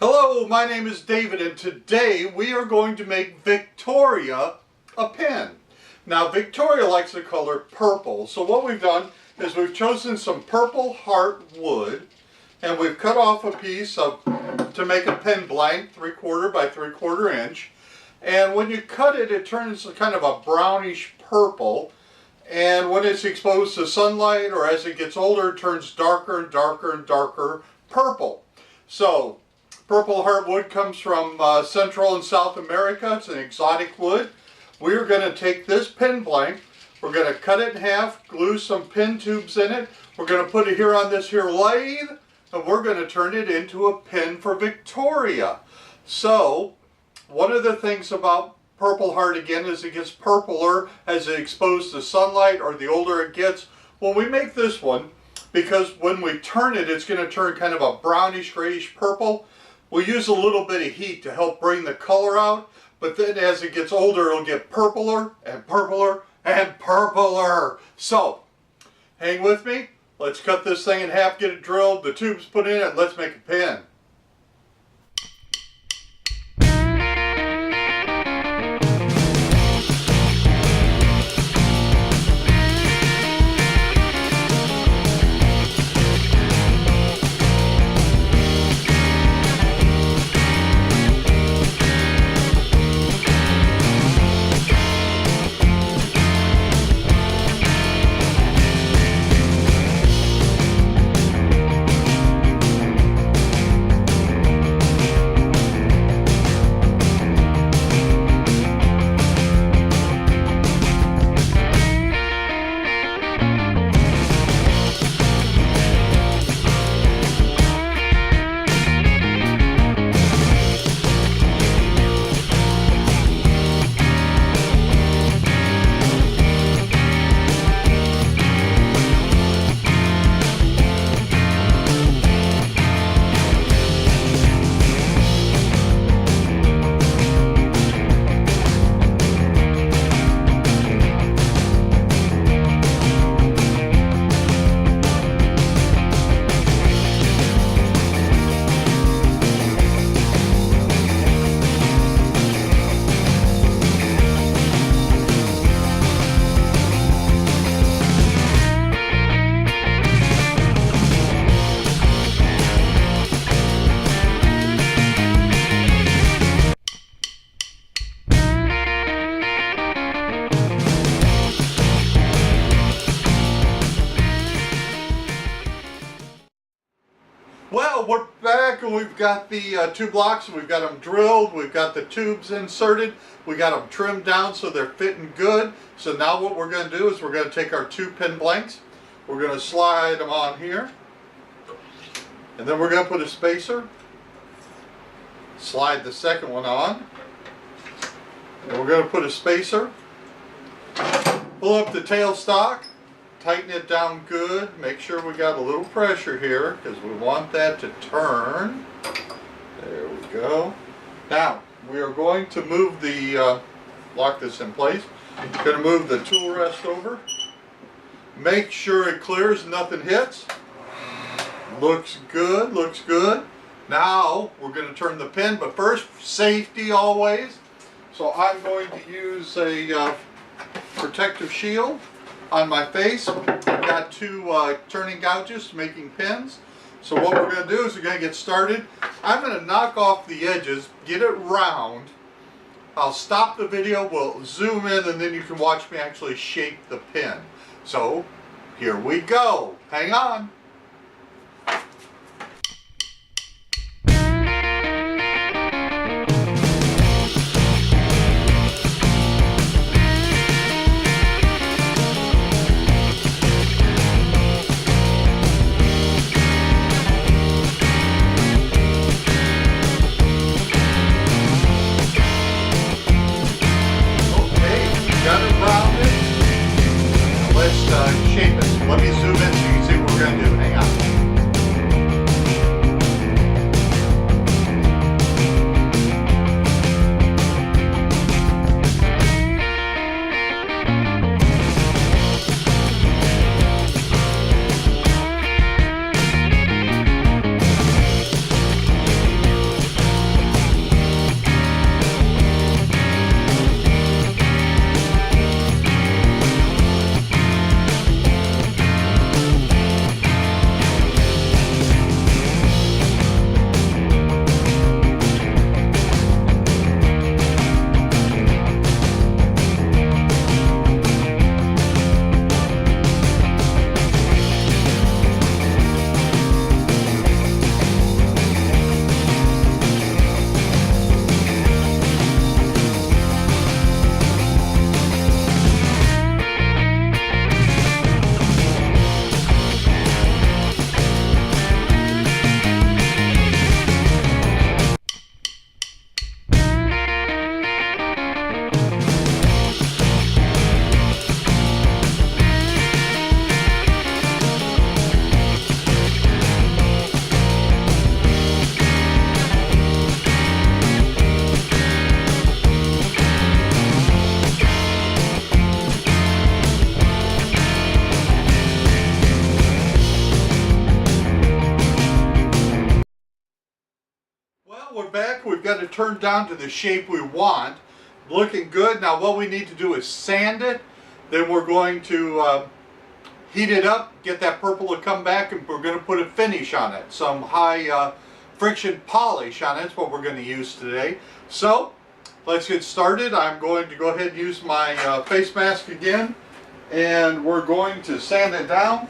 Hello, my name is David, and today we are going to make Victoria a pen. Now, Victoria likes the color purple, so what we've done is we've chosen some purple heart wood, and we've cut off a piece to make a pen blank, 3/4 by 3/4 inch. And when you cut it, it turns kind of a brownish purple. And when it's exposed to sunlight or as it gets older, it turns darker and darker and darker purple. So, purple heartwood comes from Central and South America. It's an exotic wood. We're going to take this pen blank, we're going to cut it in half, glue some pen tubes in it, we're going to put it here on this here lathe, and we're going to turn it into a pen for Victoria. So, one of the things about Purple Heart again is it gets purpler as it exposed to sunlight or the older it gets. When we make this one, because when we turn it, it's going to turn kind of a brownish grayish purple. We'll use a little bit of heat to help bring the color out, but then as it gets older, it'll get purpler and purpler and purpler. So, hang with me. Let's cut this thing in half, get it drilled, the tubes put in it, and let's make a pen. Well, we're back and we've got the two blocks, we've got them drilled, we've got the tubes inserted, we got them trimmed down so they're fitting good. So now what we're going to do is we're going to take our two pen blanks, we're going to slide them on here, and then we're going to put a spacer, slide the second one on, and we're going to put a spacer, pull up the tailstock, tighten it down good, make sure we got a little pressure here because we want that to turn. There we go. Now we are going to move the, lock this in place, going to move the tool rest over. Make sure it clears, nothing hits. Looks good, looks good. Now we're going to turn the pen, but first safety always. So I'm going to use a protective shield on my face. I've got two turning gouges making pins. So what we're going to do is we're going to get started. I'm going to knock off the edges, get it round. I'll stop the video, we'll zoom in, and then you can watch me actually shape the pin. So here we go. Hang on. Shape it. Let me zoom in so you can see what we're going to do. Well, we're back. We've got it turned down to the shape we want. Looking good. Now what we need to do is sand it. Then we're going to heat it up, get that purple to come back, and we're going to put a finish on it. Some high friction polish on it. That's what we're going to use today. So let's get started. I'm going to go ahead and use my face mask again, and we're going to sand it down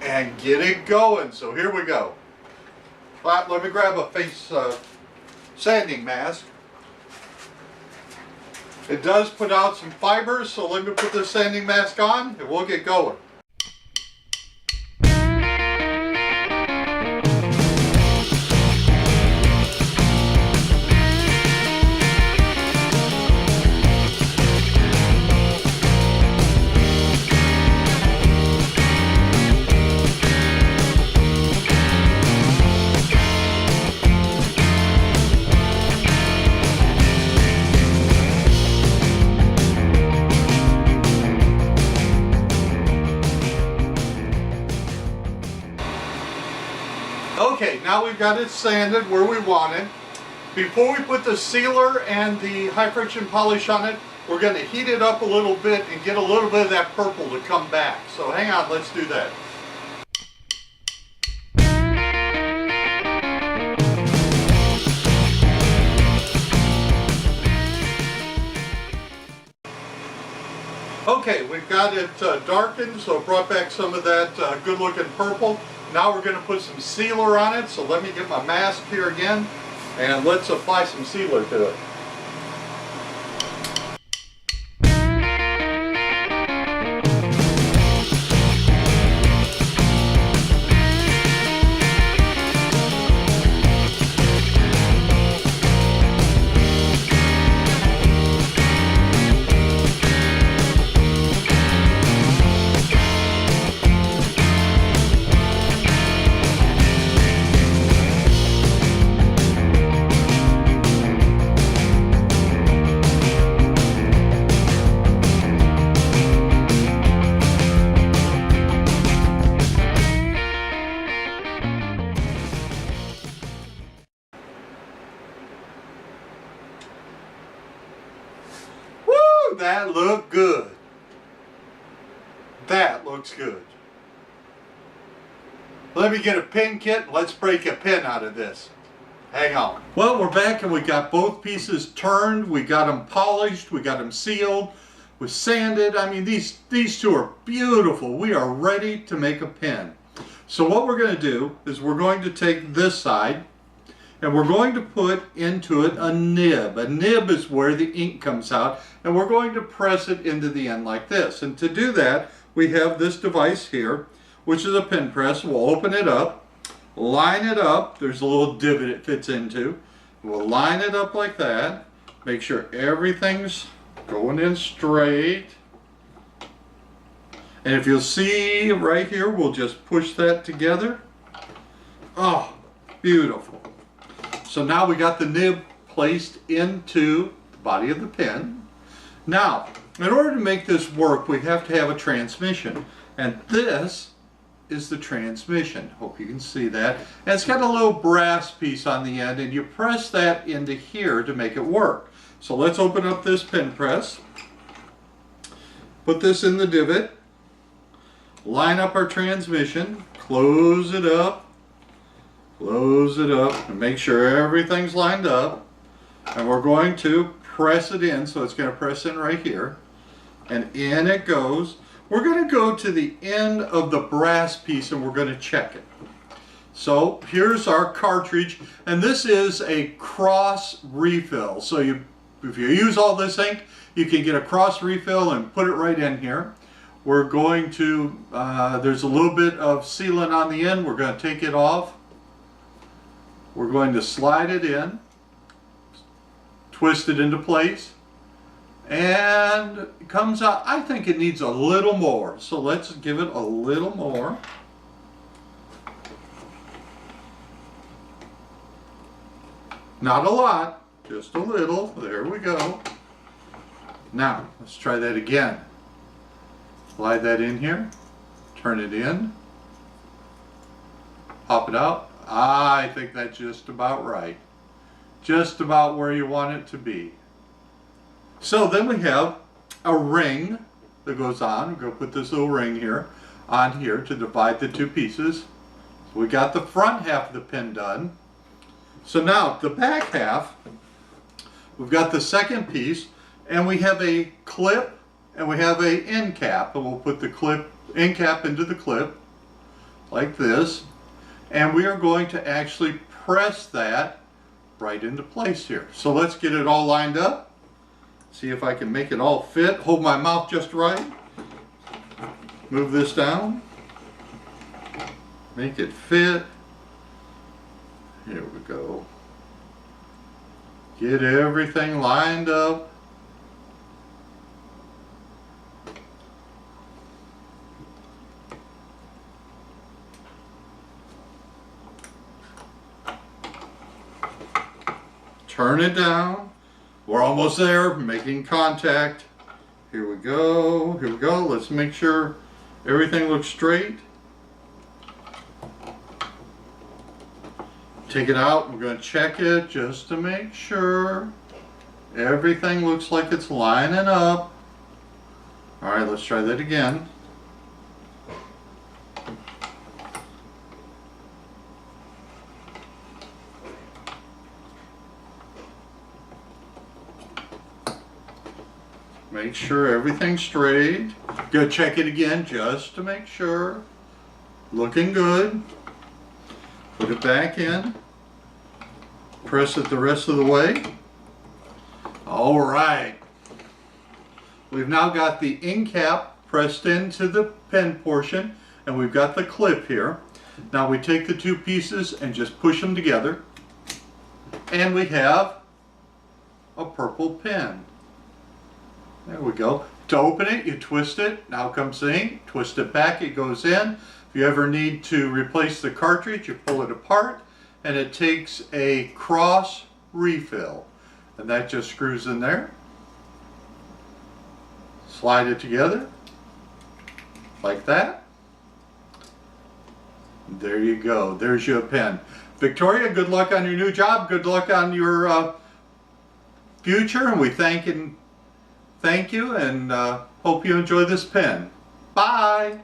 and get it going. So here we go. Let me grab a face sanding mask. It does put out some fibers, so let me put this sanding mask on and we'll get going. Okay, now we've got it sanded where we want it. Before we put the sealer and the high friction polish on it, we're going to heat it up a little bit and get a little bit of that purple to come back. So hang on, let's do that. Okay, we've got it darkened, so it brought back some of that good looking purple. Now we're going to put some sealer on it, so let me get my mask here again, and let's apply some sealer to it. That looked good. That looks good. Let me get a pin kit and let's break a pin out of this. Hang on. Well, we're back and we got both pieces turned. We got them polished. We got them sealed. We sanded. I mean, these two are beautiful. We are ready to make a pin. So what we're going to do is we're going to take this side and we're going to put into it a nib. A nib is where the ink comes out, and we're going to press it into the end like this. And to do that, we have this device here, which is a pin press. We'll open it up, line it up. There's a little divot it fits into. We'll line it up like that. Make sure everything's going in straight. And if you'll see right here, we'll just push that together. Oh, beautiful. So now we got the nib placed into the body of the pen. Now, in order to make this work, we have to have a transmission. And this is the transmission. Hope you can see that. And it's got a little brass piece on the end, and you press that into here to make it work. So let's open up this pen press. Put this in the divot. Line up our transmission. Close it up. Close it up and make sure everything's lined up, and we're going to press it in, so it's going to press in right here, and in it goes. We're going to go to the end of the brass piece and we're going to check it. So here's our cartridge, and this is a cross refill. So if you use all this ink, you can get a cross refill and put it right in here. We're going to, there's a little bit of sealant on the end. We're going to take it off. We're going to slide it in, twist it into place, and it comes out. I think it needs a little more, so let's give it a little more. Not a lot, just a little. There we go. Now, let's try that again. Slide that in here, turn it in, pop it out. I think that's just about right. just about where you want it to be. So then we have a ring that goes on. We're going to put this little ring here on here to divide the two pieces. So we got the front half of the pin done. So now the back half, we've got the second piece, and we have a clip and we have a end cap, and we'll put the end cap into the clip like this, and we are going to actually press that right into place here. So let's get it all lined up. See if I can make it all fit. Hold my mouth just right. Move this down. Make it fit. Here we go. Get everything lined up. Turn it down. We're almost there, making contact. Here we go, here we go. Let's make sure everything looks straight. Take it out, we're going to check it just to make sure everything looks like it's lining up. All right, let's try that again. Make sure everything's straight. Go check it again just to make sure. Looking good. Put it back in. Press it the rest of the way. All right. We've now got the end cap pressed into the pen portion, and we've got the clip here. Now we take the two pieces and just push them together, and we have a purple pen. There we go. To open it, you twist it. Now comes the ink. Twist it back, it goes in. If you ever need to replace the cartridge, you pull it apart, and it takes a cross refill. And that just screws in there. Slide it together, like that. There you go. There's your pen. Victoria, good luck on your new job. Good luck on your future, and we thank you and hope you enjoy this pen. Bye!